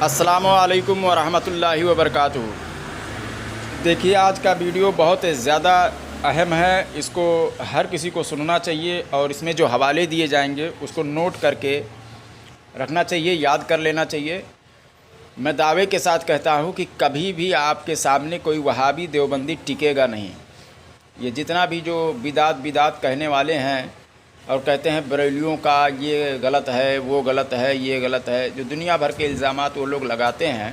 السلام علیکم ورحمۃ اللہ وبرکاتہ۔ دیکھیے آج کا ویڈیو بہت زیادہ اہم ہے، اس کو ہر کسی کو سننا چاہیے اور اس میں جو حوالے دیے جائیں گے اس کو نوٹ کر کے رکھنا چاہیے، یاد کر لینا چاہیے۔ میں دعوے کے ساتھ کہتا ہوں کہ کبھی بھی آپ کے سامنے کوئی وہابی دیوبندی ٹکے گا نہیں۔ یہ جتنا بھی جو بدعت کہنے والے ہیں اور کہتے ہیں بریلیوں کا یہ غلط ہے، وہ غلط ہے، یہ غلط ہے، جو دنیا بھر کے الزامات وہ لوگ لگاتے ہیں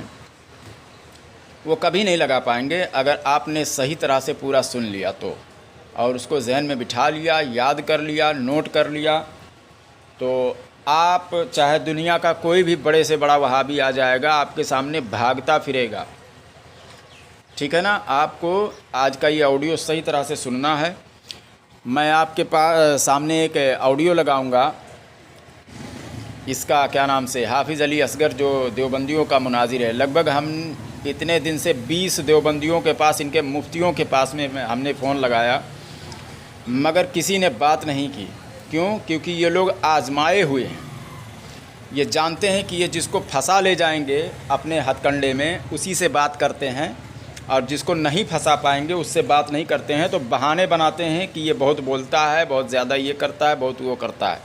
وہ کبھی نہیں لگا پائیں گے اگر آپ نے صحیح طرح سے پورا سن لیا تو، اور اس کو ذہن میں بٹھا لیا، یاد کر لیا، نوٹ کر لیا، تو آپ چاہے دنیا کا کوئی بھی بڑے سے بڑا وہابی آ جائے گا آپ کے سامنے بھاگتا پھرے گا۔ ٹھیک ہے نا؟ آپ کو آج کا یہ آڈیو صحیح طرح سے سننا ہے۔ میں آپ کے سامنے ایک آڈیو لگاؤں گا، اس کا کیا نام سے حافظ علی اصغر جو دیوبندیوں کا مناظر ہے، لگ بھگ ہم اتنے دن سے 20 دیوبندیوں کے پاس، ان کے مفتیوں کے پاس میں ہم نے فون لگایا مگر کسی نے بات نہیں کی۔ کیوں؟ کیونکہ یہ لوگ آزمائے ہوئے ہیں، یہ جانتے ہیں کہ یہ جس کو پھنسا لے جائیں گے اپنے ہتھ کنڈے میں اسی سے بات کرتے ہیں، اور جس کو نہیں پھنسا پائیں گے اس سے بات نہیں کرتے ہیں، تو بہانے بناتے ہیں کہ یہ بہت بولتا ہے، بہت زیادہ یہ کرتا ہے، بہت وہ کرتا ہے۔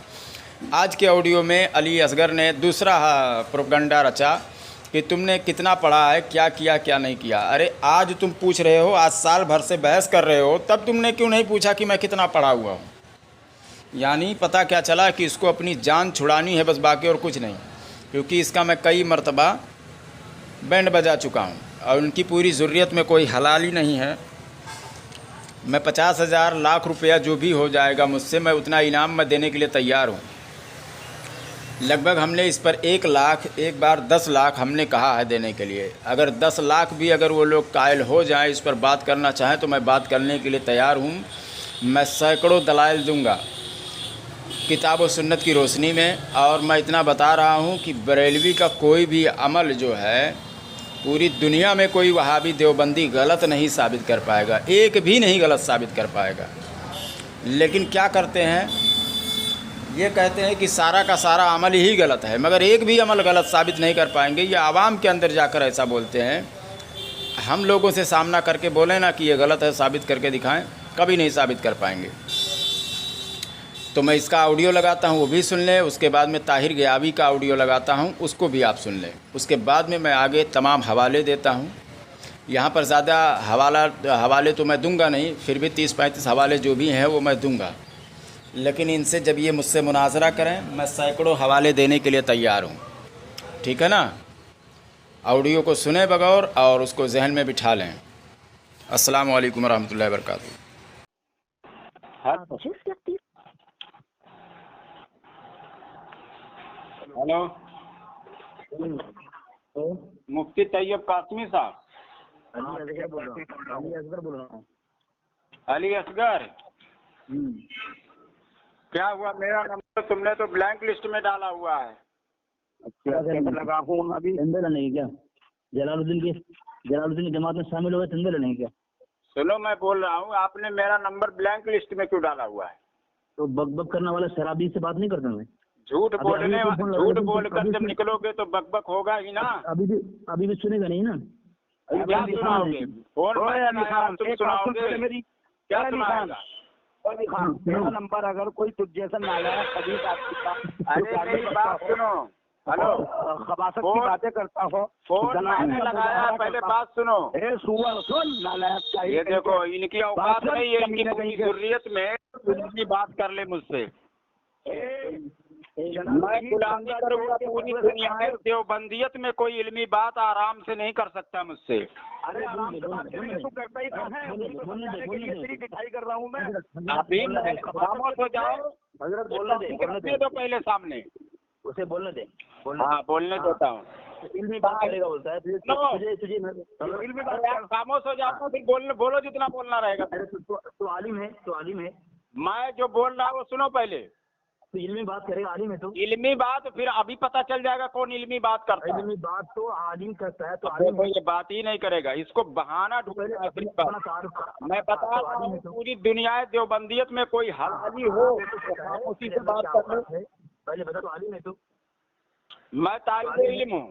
آج کے آڈیو میں علی اصغر نے دوسرا پروپیگنڈا رچا کہ تم نے کتنا پڑھا ہے، کیا کیا کیا نہیں کیا۔ ارے آج تم پوچھ رہے ہو، آج سال بھر سے بحث کر رہے ہو، تب تم نے کیوں نہیں پوچھا کہ میں کتنا پڑھا ہوا ہوں؟ یعنی پتہ کیا چلا کہ اس کو اپنی جان چھڑانی ہے بس، باقی اور کچھ نہیں، کیونکہ اس کا میں کئی مرتبہ بینڈ بجا چکا ہوں اور ان کی پوری ضروریت میں کوئی حلالی نہیں ہے۔ میں 50,000 لاکھ روپیہ جو بھی ہو جائے گا مجھ سے، میں اتنا انعام میں دینے کے لیے تیار ہوں۔ لگ بھگ ہم نے اس پر 1 لاکھ، ایک بار 10 لاکھ ہم نے کہا ہے دینے کے لیے۔ اگر 10 لاکھ بھی اگر وہ لوگ قائل ہو جائیں، اس پر بات کرنا چاہیں تو میں بات کرنے کے لیے تیار ہوں۔ میں سینکڑوں دلائل دوں گا کتاب و سنت کی روشنی میں، اور میں اتنا بتا رہا ہوں کہ بریلوی کا کوئی بھی عمل جو ہے پوری دنیا میں کوئی وہابی دیوبندی غلط نہیں ثابت کر پائے گا، ایک بھی نہیں غلط ثابت کر پائے گا۔ لیکن کیا کرتے ہیں؟ یہ کہتے ہیں کہ سارا کا سارا عمل ہی غلط ہے، مگر ایک بھی عمل غلط ثابت نہیں کر پائیں گے۔ یہ عوام کے اندر جا کر ایسا بولتے ہیں، ہم لوگوں سے سامنا کر کے بولیں نا کہ یہ غلط ہے، ثابت کر کے دکھائیں، کبھی نہیں ثابت کر پائیں گے۔ تو میں اس کا آڈیو لگاتا ہوں، وہ بھی سن لیں، اس کے بعد میں طاہر غیابی کا آڈیو لگاتا ہوں، اس کو بھی آپ سن لیں۔ اس کے بعد میں آگے تمام حوالے دیتا ہوں۔ یہاں پر زیادہ حوالے تو میں دوں گا نہیں، پھر بھی 30-35 حوالے جو بھی ہیں وہ میں دوں گا، لیکن ان سے جب یہ مجھ سے مناظرہ کریں میں سینکڑوں حوالے دینے کے لیے تیار ہوں۔ ٹھیک ہے نا؟ آڈیو کو سنیں بغور اور اس کو ذہن میں بٹھا لیں۔ السلام علیکم ورحمۃ اللہ وبرکاتہ۔ ہلو، مفتی طیب قاسمی صاحب؟ علی اصغر بول رہا ہوں۔ علی اصغر، کیا ہوا؟ میرا نمبر تم نے تو بلینک لسٹ میں ڈالا ہوا ہے۔ اچھا لگا ہوں ابھی چندے لینے کی کیا؟ جلال الدین کی جماعت میں شامل ہوئے، چندے لینے کی کیا؟ سنو، میں بول رہا ہوں آپ نے میرا نمبر بلینک لسٹ میں کیوں ڈالا ہوا ہے؟ تو بک بک کرنے والے شرابی سے بات نہیں کرتے میں؟ جھوٹ بول کر جب نکلو گے تو بک بک ہوگا ہی نا۔ ابھی بھی سنے گا نہیں نا؟ کیا سناؤ گے؟ کیا سنائے گا؟ میرا نمبر اگر کوئی تجھ جیسا نالائق کبھی بات سنو۔ ہلو، خباثت کی باتیں کرتا ہو، فون میں نے لگایا، پہلے بات سنو۔ یہ دیکھو، ان کی اوقات نہیں ہے، ان کی پوری ضروریت میں علمی بات کر لے مجھ سے۔ میں غلامی کروں گا پوری دنیا میں، دیوبندیت میں کوئی علمی بات آرام سے نہیں کر سکتا مجھ سے۔ ابھی خاموش ہو جاؤ، بولنے دو پہلے سامنے، اسے بولنے دے۔ ہاں بولنے دیتا ہوں۔ علمی بات کرے گا بولتا ہے، خاموش ہو جاؤ، پھر بولو جتنا بولنا رہے گا۔ تو عالم ہے، میں جو بول رہا ہوں وہ سنو پہلے۔ تو علمی بات کرے گا، عالم ہے تو علمی بات پھر ابھی پتہ چل جائے گا کون علمی بات کرتا ہے۔ علمی بات تو عالم کرتا ہے، تو دیکھو یہ بات ہی نہیں کرے گا، اس کو بہانہ ڈھونڈنا ہے۔ میں بتا رہا ہوں پوری دنیا دیوبندیت میں کوئی حلالی ہو اسی سے بات کر لیں۔ پہلے بتا تو عالم ہے تو؟ میں طالب علم ہوں۔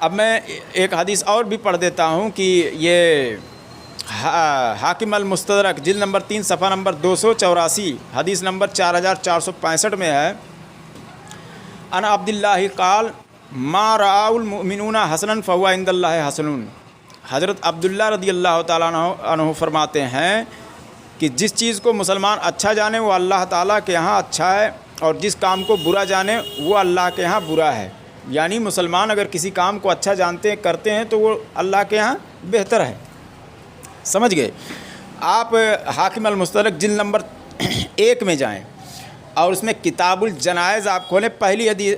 اب میں ایک حدیث اور بھی پڑھ دیتا ہوں کہ یہ حاکم المستدرک جلد نمبر 3 صفحہ نمبر 284 حدیث نمبر 4465 میں ہے، ان عبداللہ قال ما رأى المؤمنون حسنا فهو عند اللہ حسن۔ حضرت عبداللہ رضی اللہ تعالیٰ عنہ فرماتے ہیں کہ جس چیز کو مسلمان اچھا جانے وہ اللہ تعالیٰ کے ہاں اچھا ہے، اور جس کام کو برا جانے وہ اللہ کے ہاں برا ہے۔ یعنی مسلمان اگر کسی کام کو اچھا جانتے ہیں کرتے ہیں تو وہ اللہ کے ہاں بہتر ہے، سمجھ گئے۔ آپ حاکم المستدرک جلد نمبر 1 میں جائیں اور اس میں کتاب الجنائز آپ کھولیں، پہلی حدیث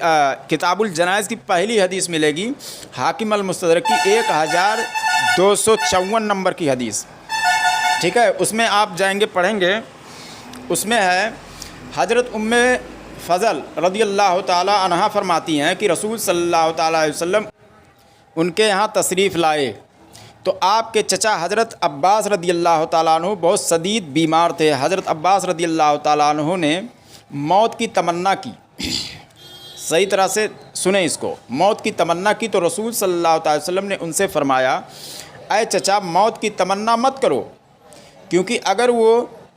کتاب الجنائز کی پہلی حدیث ملے گی، حاکم المستدرک کی 1254 نمبر کی حدیث، ٹھیک ہے۔ اس میں آپ جائیں گے پڑھیں گے، اس میں ہے حضرت ام فضل رضی اللہ تعالی عنہا فرماتی ہیں کہ رسول صلی اللہ تعالی علیہ وسلم ان کے یہاں تشریف لائے تو آپ کے چچا حضرت عباس رضی اللہ تعالیٰ عنہ بہت شدید بیمار تھے۔ حضرت عباس رضی اللہ تعالیٰ عنہ نے موت کی تمنا کی، صحیح طرح سے سنیں اس کو، موت کی تمنا کی تو رسول صلی اللہ تعالی وسلم نے ان سے فرمایا، اے چچا موت کی تمنا مت کرو، کیونکہ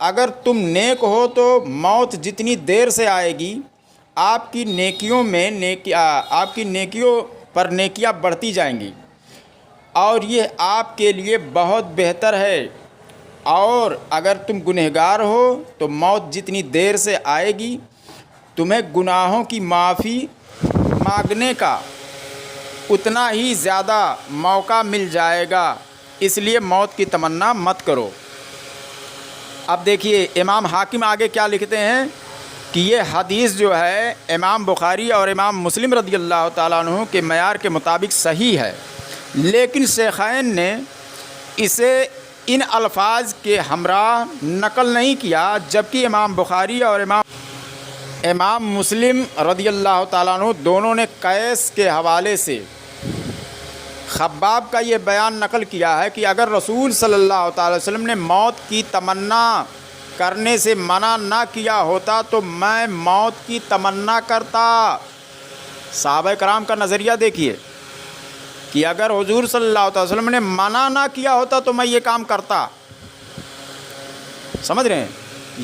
اگر تم نیک ہو تو موت جتنی دیر سے آئے گی آپ کی نیکیوں پر نیکیاں بڑھتی جائیں گی، اور یہ آپ کے لیے بہت بہتر ہے، اور اگر تم گنہگار ہو تو موت جتنی دیر سے آئے گی تمہیں گناہوں کی معافی مانگنے کا اتنا ہی زیادہ موقع مل جائے گا، اس لیے موت کی تمنا مت کرو۔ اب دیکھیے امام حاکم آگے کیا لکھتے ہیں کہ یہ حدیث جو ہے امام بخاری اور امام مسلم رضی اللہ تعالیٰ عنہ کے معیار کے مطابق صحیح ہے، لیکن شیخین نے اسے ان الفاظ کے ہمراہ نقل نہیں کیا، جبکہ امام بخاری اور امام مسلم رضی اللہ تعالیٰ عنہ دونوں نے قیس کے حوالے سے خباب کا یہ بیان نقل کیا ہے کہ اگر رسول صلی اللہ تعالی وسلم نے موت کی تمنا کرنے سے منع نہ کیا ہوتا تو میں موت کی تمنا کرتا۔ صحابہ کرام کا نظریہ دیکھیے کہ اگر حضور صلی اللہ علیہ وسلم نے منع نہ کیا ہوتا تو میں یہ کام کرتا، سمجھ رہے ہیں؟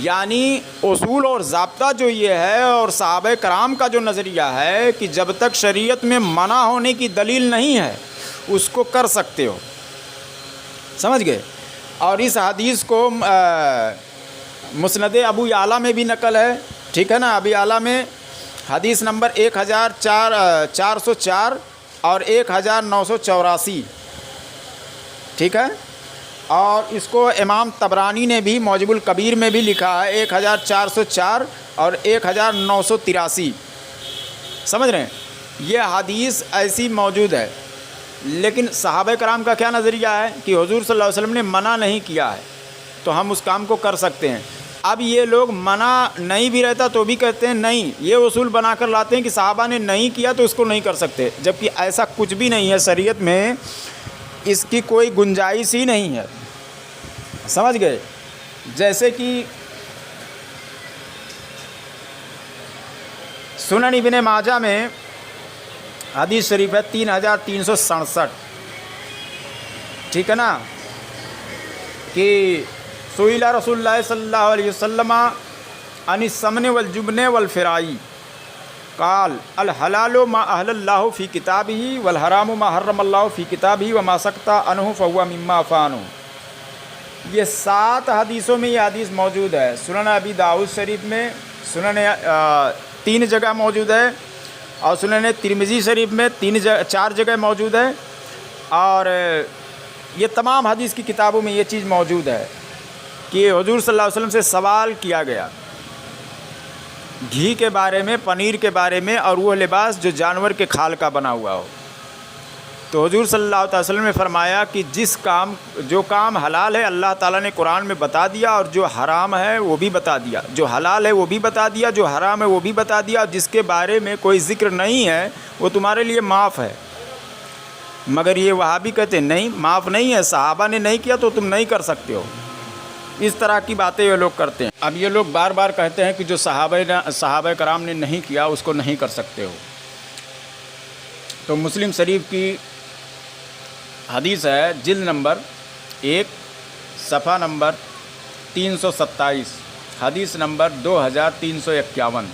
یعنی اصول اور ضابطہ جو یہ ہے اور صحابہ کرام کا جو نظریہ ہے کہ جب تک شریعت میں منع ہونے کی دلیل نہیں ہے اس کو کر سکتے ہو، سمجھ گئے۔ اور اس حدیث کو مسند ابو یعلا میں بھی نقل ہے، ٹھیک ہے نا، ابو یعلا میں حدیث نمبر 1404 اور 1984، ٹھیک ہے۔ اور اس کو امام طبرانی نے بھی معجم الکبیر میں بھی لکھا ہے 1404 اور 1983، سمجھ رہے ہیں؟ یہ حدیث ایسی موجود ہے، لیکن صحابہ کرام کا کیا نظریہ ہے کہ حضور صلی اللہ علیہ وسلم نے منع نہیں کیا ہے تو ہم اس کام کو کر سکتے ہیں۔ اب یہ لوگ منع نہیں بھی رہتا تو بھی کہتے ہیں نہیں، یہ اصول بنا کر لاتے ہیں کہ صحابہ نے نہیں کیا تو اس کو نہیں کر سکتے، جبکہ ایسا کچھ بھی نہیں ہے، شریعت میں اس کی کوئی گنجائش ہی نہیں ہے، سمجھ گئے۔ جیسے کہ سنن ابن ماجہ میں حدیث شریف ہے 3367، ٹھیک ہے نا، کہ سئل رسول اللہ صلی اللہ علیہ وسلم عن السمن والجبن والفرائی قال الحلال ما احل اللہ فی کتابہ والحرام ما حرم اللہ فی کتابہ وما سکت عنہ فہو مما عفا عنہ۔ یہ 7 حدیثوں میں یہ حدیث موجود ہے، سنن ابی داؤد شریف میں، سنن 3 جگہ موجود ہے، اور سنن ترمذی شریف میں 4 جگہ موجود ہے، اور یہ تمام حدیث کی کتابوں میں یہ چیز موجود ہے کہ حضور صلی اللہ علیہ وسلم سے سوال کیا گیا گھی کے بارے میں، پنیر کے بارے میں، اور وہ لباس جو جانور کے کھال کا بنا ہوا ہو، تو حضور صلی اللہ علیہ وسلم نے فرمایا کہ جو کام حلال ہے اللہ تعالیٰ نے قرآن میں بتا دیا، اور جو حرام ہے وہ بھی بتا دیا، جو حلال ہے وہ بھی بتا دیا، جو حرام ہے وہ بھی بتا دیا، اور جس کے بارے میں کوئی ذکر نہیں ہے وہ تمہارے لیے معاف ہے۔ مگر یہ وہابی کہتے ہیں نہیں، معاف نہیں ہے، صحابہ نے نہیں کیا تو تم نہیں کر سکتے ہو، اس طرح کی باتیں یہ لوگ کرتے ہیں۔ اب یہ لوگ بار بار کہتے ہیں کہ جو صحابہ کرام نے نہیں کیا اس کو نہیں کر سکتے ہو، تو مسلم شریف کی حدیث ہے، جلد نمبر 1 صفحہ نمبر 327، حدیث نمبر 2351،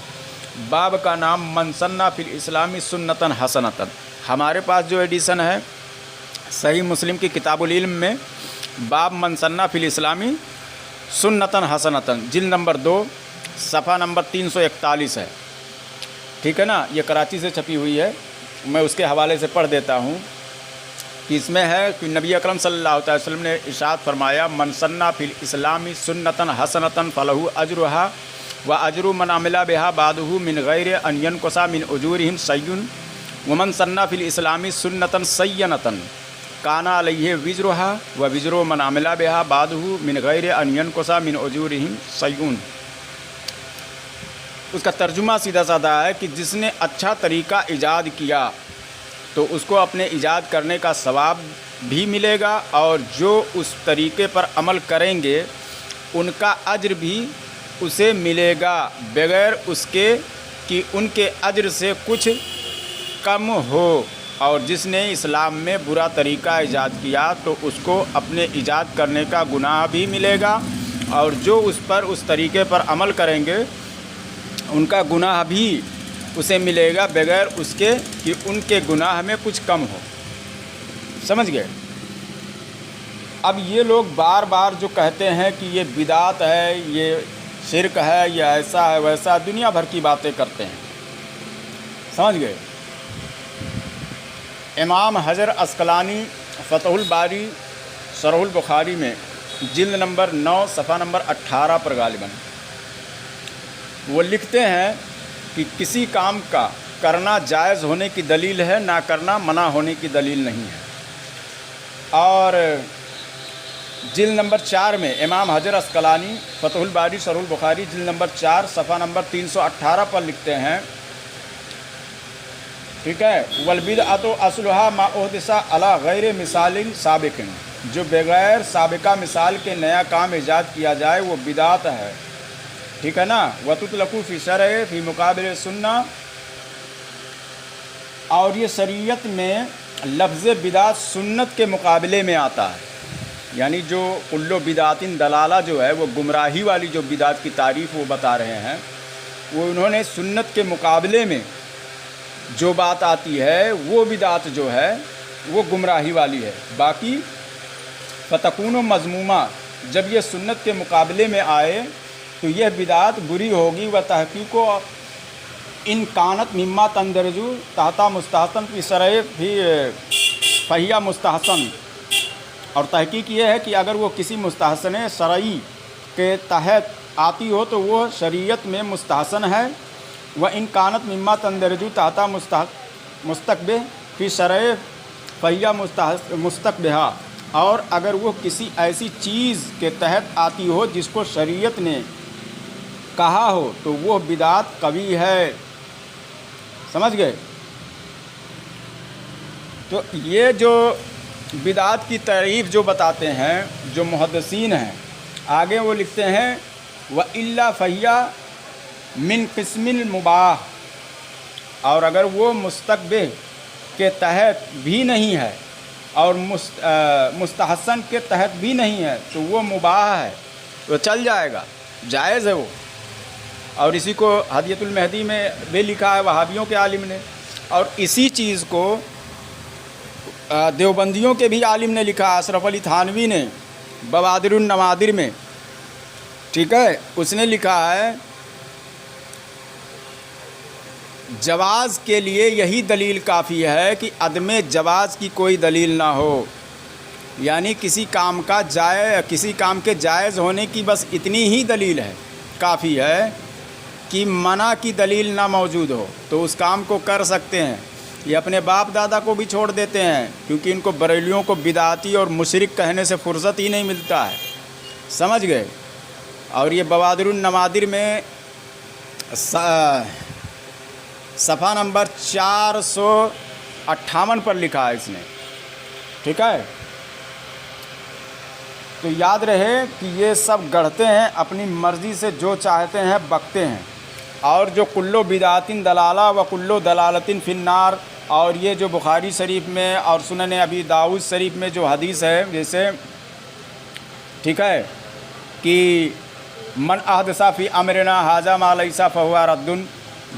باب کا نام من سنّ فی الاسلام سنتاً حسنتاً۔ ہمارے پاس جو ایڈیشن ہے صحیح مسلم کی کتاب العلم میں باب من سنّ فی الاسلام سنتاً حسنتاً، جلد نمبر 2 صفحہ نمبر 341 ہے، ٹھیک ہے نا۔ یہ کراچی سے چھپی ہوئی ہے، میں اس کے حوالے سے پڑھ دیتا ہوں کہ اس میں ہے کہ نبی اکرم صلی اللہ علیہ وسلم نے ارشاد فرمایا، من سنّ فی الاسلام سنتاً حسنتاً فلہ اجرھا واجر من عمل بها بعدہ من غیر ان ینقص من اجورہم شیء ومن سنّ فی الاسلام سنتاً سیئۃ کان علیہ وزرھا ووزر من عمل بها بعدہ من غیر ان ینقص من اجورہم شیء۔ اس کا ترجمہ سیدھا سادہ ہے کہ جس نے اچھا طریقہ ایجاد کیا تو اس کو اپنے ایجاد کرنے کا ثواب بھی ملے گا، اور جو اس طریقے پر عمل کریں گے ان کا اجر بھی اسے ملے گا، بغیر اس کے کہ ان کے اجر سے کچھ کم ہو۔ اور جس نے اسلام میں برا طریقہ ایجاد کیا تو اس کو اپنے ایجاد کرنے کا گناہ بھی ملے گا، اور جو اس طریقے پر عمل کریں گے ان کا گناہ بھی اسے ملے گا، بغیر اس کے کہ ان کے گناہ میں کچھ کم ہو۔ سمجھ گئے؟ اب یہ لوگ بار بار جو کہتے ہیں کہ یہ بدعت ہے، یہ شرک ہے، یہ ایسا ہے ویسا، دنیا بھر کی باتیں کرتے ہیں، سمجھ گئے؟ امام حجر عسقلانی فتح الباری شرح البخاری میں جلد نمبر 9 صفحہ نمبر 18 پر غالباً وہ لکھتے ہیں کہ کسی کام کا کرنا جائز ہونے کی دلیل ہے، نہ کرنا منع ہونے کی دلیل نہیں ہے۔ اور جلد نمبر 4 میں امام حجر عسقلانی فتح الباری شرح البخاری جلد نمبر 4 صفحہ نمبر 318 پر لکھتے ہیں، ٹھیک ہے، والبدعۃ اصلھا ما احدث علی غیر مثال سابق، جو بغیر سابقہ مثال کے نیا کام ایجاد کیا جائے وہ بدعت ہے، ٹھیک ہے نا۔ وتطلق فی شرع فی مقابل سنہ، اور یہ شریعت میں لفظ بدعت سنت کے مقابلے میں آتا ہے، یعنی جو کل بدعت دلالہ جو ہے وہ گمراہی والی جو بدعت کی تعریف وہ بتا رہے ہیں، وہ انہوں نے سنت کے مقابلے میں جو بات آتی ہے وہ بدعت جو ہے وہ گمراہی والی ہے۔ باقی فتکون مذمومہ، جب یہ سنت کے مقابلے میں آئے تو یہ بدعت بری ہوگی، و تحقیق ان کانت مما تندرجو تحت مستحسن فی شرع فی فہیہ مستحسن، اور تحقیق یہ ہے کہ اگر وہ کسی مستحسن شرعی کے تحت آتی ہو تو وہ شریعت میں مستحسن ہے، و ان کانت مما تندرجو تحت مستقبہ فی شرع فہیہ مستقبہ، اور اگر وہ کسی ایسی چیز کے تحت آتی ہو جس کو شریعت نے کہا ہو تو وہ بدعت قوی ہے، سمجھ گئے؟ تو یہ جو بدعت کی تعریف جو بتاتے ہیں جو محدثین ہیں، آگے وہ لکھتے ہیں وَإِلَّا فَهِيَ من قسم المباح، اور اگر وہ مستقبہ کے تحت بھی نہیں ہے اور مستحسن کے تحت بھی نہیں ہے تو وہ مباح ہے، تو چل جائے گا، جائز ہے وہ۔ اور اسی کو ہدیۃ المہدی میں بھی لکھا ہے وہابیوں کے عالم نے، اور اسی چیز کو دیوبندیوں کے بھی عالم نے لکھا، اشرف علی تھانوی نے بوادر النوادر میں، ٹھیک ہے، اس نے لکھا ہے جواز کے لیے یہی دلیل کافی ہے کہ عدم جواز کی کوئی دلیل نہ ہو، یعنی کسی کام کے جائز ہونے کی بس اتنی ہی دلیل ہے، کافی ہے کہ منع کی دلیل نہ موجود ہو تو اس کام کو کر سکتے ہیں۔ یہ اپنے باپ دادا کو بھی چھوڑ دیتے ہیں، کیونکہ ان کو بریلیوں کو بدعتی اور مشرک کہنے سے فرصت ہی نہیں ملتا ہے، سمجھ گئے؟ اور یہ بوادر النوادر میں صفحہ نمبر 458 پر لکھا ہے اس نے، ٹھیک ہے۔ تو یاد رہے کہ یہ سب گڑھتے ہیں، اپنی مرضی سے جو چاہتے ہیں بکتے ہیں، اور جو کلو بدعت دلالہ و کلو دلالت فی النار، اور یہ جو بخاری شریف میں اور سنن ابی داؤد شریف میں جو حدیث ہے، جیسے ٹھیک ہے کہ من احدث فی امرنا ھذا ما لیس فہو رد،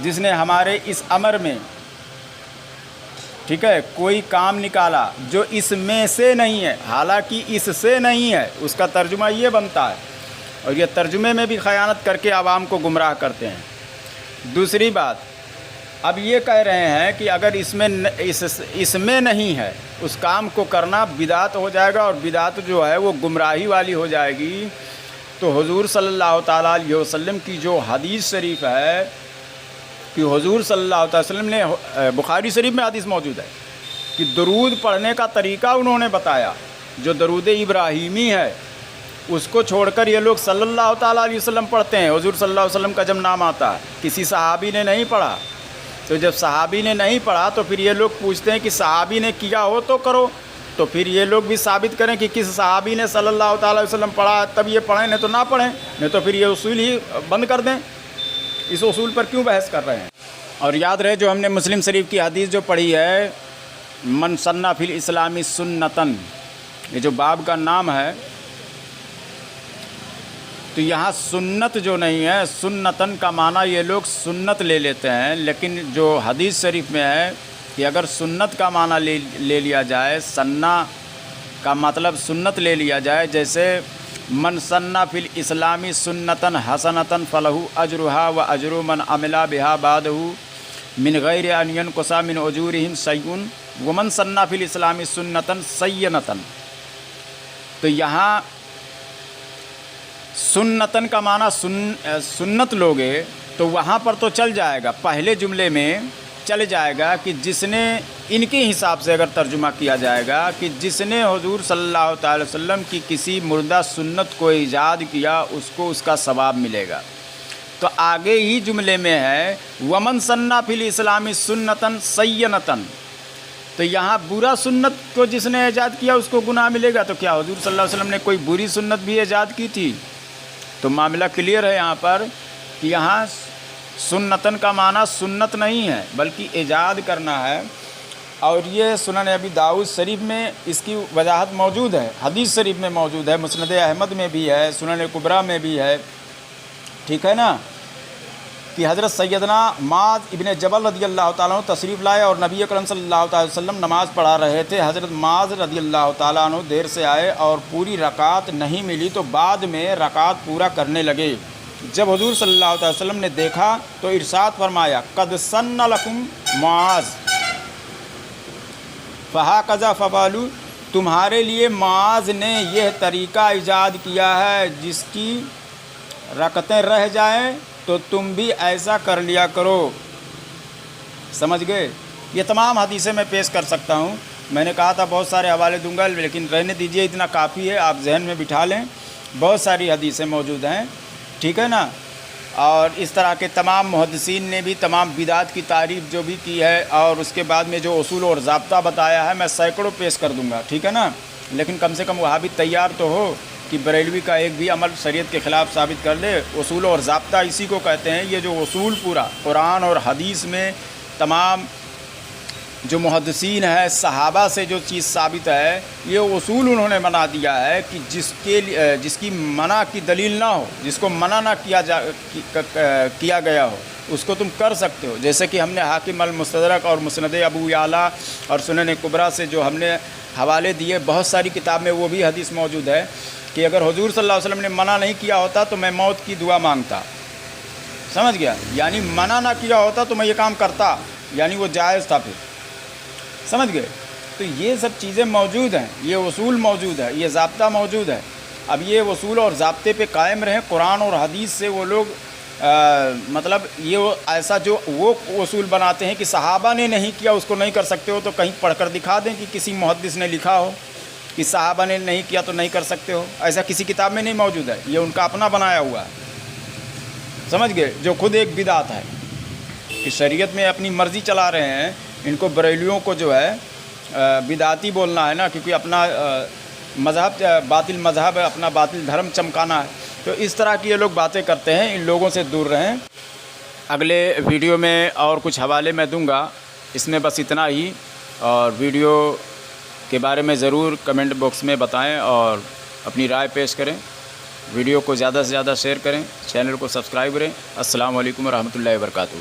جس نے ہمارے اس امر میں ٹھیک ہے کوئی کام نکالا جو اس میں سے نہیں ہے، حالانکہ اس سے نہیں ہے، اس کا ترجمہ یہ بنتا ہے، اور یہ ترجمے میں بھی خیانت کر کے عوام کو گمراہ کرتے ہیں۔ دوسری بات، اب یہ کہہ رہے ہیں کہ اگر اس میں نہیں ہے، اس کام کو کرنا بدعت ہو جائے گا، اور بدعت جو ہے وہ گمراہی والی ہو جائے گی۔ تو حضور صلی اللہ تعالیٰ علیہ وسلم کی جو حدیث شریف ہے کہ حضور صلی اللہ تعالیٰ وسلم نے، بخاری شریف میں حدیث موجود ہے کہ درود پڑھنے کا طریقہ انہوں نے بتایا، جو درود ابراہیمی ہے اس کو چھوڑ کر یہ لوگ صلی اللہ تعالیٰ علیہ وسلم پڑھتے ہیں۔ حضور صلی اللہ علیہ وسلم کا جب نام آتا ہے، کسی صحابی نے نہیں پڑھا، تو جب صحابی نے نہیں پڑھا تو پھر یہ لوگ پوچھتے ہیں کہ صحابی نے کیا ہو تو کرو، تو پھر یہ لوگ بھی ثابت کریں کہ کس صحابی نے صلی اللہ تعالیٰ علیہ وسلم پڑھا تب یہ پڑھیں، نہیں تو نہ پڑھیں، نہیں تو پھر یہ اصول ہی بند کر دیں۔ اس اصول پر کیوں بحث کر رہے ہیں؟ اور یاد رہے جو ہم نے مسلم شریف کی حدیث جو پڑھی ہے، من سنّ فی الاسلام سنتن، یہ جو باب کا نام ہے، تو یہاں سنت جو نہیں ہے، سنتن کا معنی یہ لوگ سنت لے لیتے ہیں، لیکن جو حدیث شریف میں ہے کہ اگر سنت کا معنی لے لیا جائے، سنّا کا مطلب سنت لے لیا جائے، جیسے من سنّ فی الاسلام سنتن حسنتن فلہ اجرھا و اجر من عمل بہا بعدہ من غیر ان ینقص من اجورہم شیء ومن سنّ فی الاسلام سنتن سیئۃ۔ تو یہاں سنتن کا معنی سنت لوگے تو وہاں پر تو چل جائے گا، پہلے جملے میں چل جائے گا کہ جس نے، ان کے حساب سے اگر ترجمہ کیا جائے گا کہ جس نے حضور صلی اللہ تعالی وسلم کی کسی مردہ سنت کو ایجاد کیا، اس کو اس کا ثواب ملے گا۔ تو آگے ہی جملے میں ہے ومن سنّ فی الاسلام سنتن سیئۃ، تو یہاں برا سنت کو جس نے ایجاد کیا اس کو گناہ ملے گا۔ تو کیا حضور صلی اللہ علیہ وسلم نے کوئی بری سنت بھی ایجاد کی تھی؟ تو معاملہ کلیئر ہے یہاں پر کہ یہاں سنتن کا معنی سنت نہیں ہے بلکہ ایجاد کرنا ہے، اور یہ سنن ابی داؤد شریف میں اس کی وضاحت موجود ہے، حدیث شریف میں موجود ہے، مسند احمد میں بھی ہے، سنن کبریٰ میں بھی ہے، ٹھیک ہے نا، کہ حضرت سیدنا معاذ ابن جبل رضی اللہ تعالیٰ عنہ تشریف لائے اور نبی اکرم صلی اللہ تعالی وسلم نماز پڑھا رہے تھے۔ حضرت معاذ رضی اللہ تعالیٰ عنہ دیر سے آئے اور پوری رکعت نہیں ملی تو بعد میں رکعت پورا کرنے لگے۔ جب حضور صلی اللہ علیہ وسلم نے دیکھا تو ارشاد فرمایا قد سن لکم معاذ فہکذا فعلوا، تمہارے لیے معاذ نے یہ طریقہ ایجاد کیا ہے، جس کی رکعتیں رہ جائیں تو تم بھی ایسا کر لیا کرو۔ سمجھ گئے؟ یہ تمام حدیثیں میں پیش کر سکتا ہوں، میں نے کہا تھا بہت سارے حوالے دوں گا، لیکن رہنے دیجئے، اتنا کافی ہے، آپ ذہن میں بٹھا لیں، بہت ساری حدیثیں موجود ہیں، ٹھیک ہے نا۔ اور اس طرح کے تمام محدثین نے بھی تمام بدعات کی تعریف جو بھی کی ہے، اور اس کے بعد میں جو اصول اور ضابطہ بتایا ہے میں سینکڑوں پیش کر دوں گا، ٹھیک ہے نا، لیکن کم سے کم وہاں بھی تیار تو ہو کہ بریلوی کا ایک بھی عمل شریعت کے خلاف ثابت کر لے۔ اصول اور ضابطہ اسی کو کہتے ہیں، یہ جو اصول پورا قرآن اور حدیث میں تمام جو محدثین ہے، صحابہ سے جو چیز ثابت ہے، یہ اصول انہوں نے بنا دیا ہے کہ جس کی منع کی دلیل نہ ہو، جس کو منع نہ کیا گیا ہو، اس کو تم کر سکتے ہو۔ جیسے کہ ہم نے حاکم المستدرک اور مسند ابو یعلا اور سنن کبریٰ سے جو ہم نے حوالے دیے، بہت ساری کتاب میں وہ بھی حدیث موجود ہے کہ اگر حضور صلی اللہ علیہ وسلم نے منع نہیں کیا ہوتا تو میں موت کی دعا مانگتا، سمجھ گیا، یعنی منع نہ کیا ہوتا تو میں یہ کام کرتا، یعنی وہ جائز تھا، پھر سمجھ گئے۔ تو یہ سب چیزیں موجود ہیں، یہ اصول موجود ہے، یہ ضابطہ موجود ہے۔ اب یہ اصول اور ضابطے پہ قائم رہیں، قرآن اور حدیث سے وہ لوگ مطلب یہ ایسا جو وہ اصول بناتے ہیں کہ صحابہ نے نہیں کیا اس کو نہیں کر سکتے ہو، تو کہیں پڑھ کر دکھا دیں کہ کسی محدث نے لکھا ہو کہ صحابہ نے نہیں کیا تو نہیں کر سکتے ہو، ایسا کسی کتاب میں نہیں موجود ہے، یہ ان کا اپنا بنایا ہوا ہے، سمجھ گئے، جو خود ایک بدعت ہے کہ شریعت میں اپنی مرضی چلا رہے ہیں۔ ان کو بریلیوں کو جو ہے بدعتی بولنا ہے نا، کیونکہ اپنا مذہب باطل مذہب ہے، اپنا باطل دھرم چمکانا ہے، تو اس طرح کی یہ لوگ باتیں کرتے ہیں، ان لوگوں سے دور رہیں۔ اگلے ویڈیو میں اور کچھ حوالے میں دوں گا، اس میں بس اتنا ہی، اور ویڈیو کے بارے میں ضرور کمنٹ باکس میں بتائیں اور اپنی رائے پیش کریں، ویڈیو کو زیادہ سے زیادہ شیئر کریں، چینل کو سبسکرائب کریں۔ السلام علیکم ورحمۃ اللہ وبرکاتہ۔